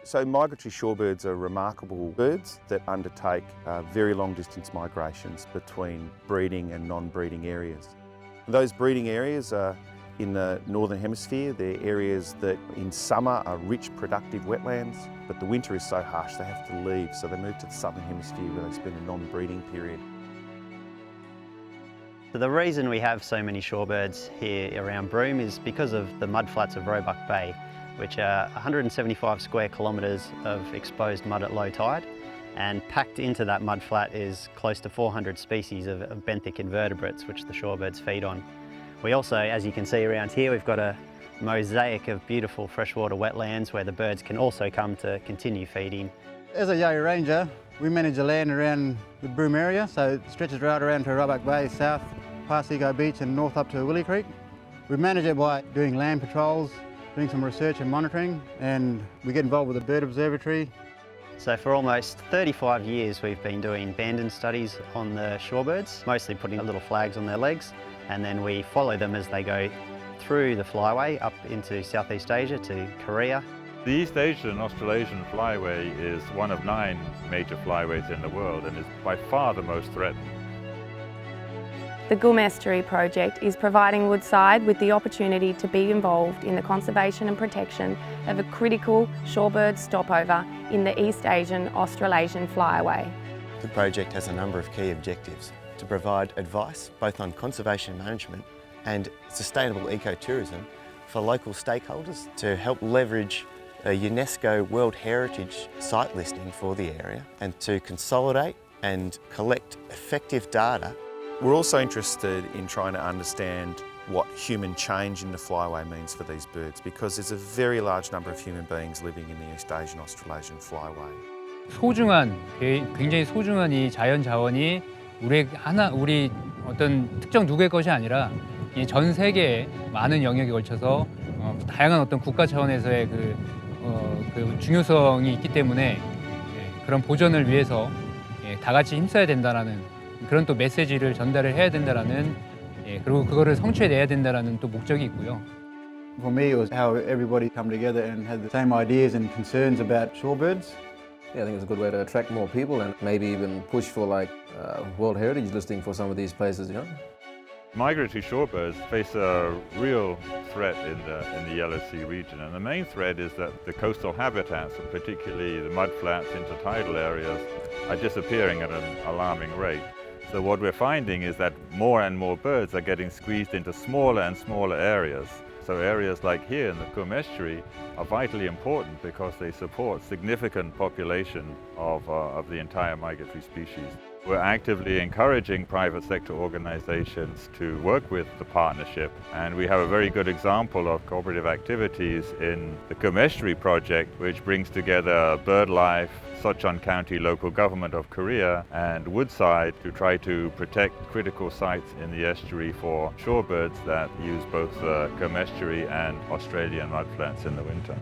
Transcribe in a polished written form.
So migratory shorebirds are remarkable birds that undertake very long distance migrations between breeding and non-breeding areas. Those breeding areas are in the northern hemisphere. They're areas that in summer are rich, productive wetlands, but the winter is so harsh they have to leave, so they move to the southern hemisphere where they spend a non-breeding period. So the reason we have so many shorebirds here around Broome is because of the mudflats of Roebuck Bay, which are 175 square kilometres of exposed mud at low tide, and packed into that mudflat is close to 400 species of benthic invertebrates which the shorebirds feed on. We also, as you can see around here, we've got a mosaic of beautiful freshwater wetlands where the birds can also come to continue feeding. As a Yari Ranger, we manage the land around the Broome area, so it stretches right around to Roebuck Bay, south past Ego Beach and north up to Willie Creek. We manage it by doing land patrols, doing some research and monitoring, and we get involved with the bird observatory. So for almost 35 years we've been doing abandon studies on the shorebirds, mostly putting little flags on their legs, and then we follow them as they go through the flyway up into Southeast Asia to Korea. The East Asian Australasian flyway is one of 9 major flyways in the world and is by far the most threatened. The Goom Estuary project is providing Woodside with the opportunity to be involved in the conservation and protection of a critical shorebird stopover in the East Asian Australasian flyway. The project has a number of key objectives: to provide advice both on conservation management and sustainable ecotourism for local stakeholders, to help leverage a UNESCO World Heritage Site listing for the area, and to consolidate and collect effective data. We're also interested in trying to understand what human change in the flyway means for these birds, because there's a very large number of human beings living in the East Asian Australasian flyway. 굉장히 소중한 이 자연 자원이 우리 어떤 특정 누구의 것이 아니라 전 세계의 많은 영역에 걸쳐서 다양한 어떤 국가 차원에서의 그 중요성이 있기 때문에 그런 보존을 위해서 다 같이 힘써야 된다라는 그런 또 메시지를 전달을 해야 된다라는, 그리고 그거를 성취해내야 된다라는 또 목적이 있고요. For me, it was how everybody come together and had the same ideas and concerns about shorebirds. Yeah, I think it's a good way to attract more people and maybe even push for like World Heritage listing for some of these places, you know. Migratory shorebirds face a real threat in the Yellow Sea region, and the main threat is that the coastal habitats, and particularly the mudflats, intertidal areas, are disappearing at an alarming rate. So what we're finding is that more and more birds are getting squeezed into smaller and smaller areas. So areas like here in the Goom Estuary are vitally important because they support significant population of the entire migratory species. We're actively encouraging private sector organizations to work with the partnership, and we have a very good example of cooperative activities in the Goom Estuary project, which brings together BIRDLIFE, Sochon County Local Government of Korea and Woodside to try to protect critical sites in the estuary for shorebirds that use both the Goom Estuary and Australian mudflats in the winter.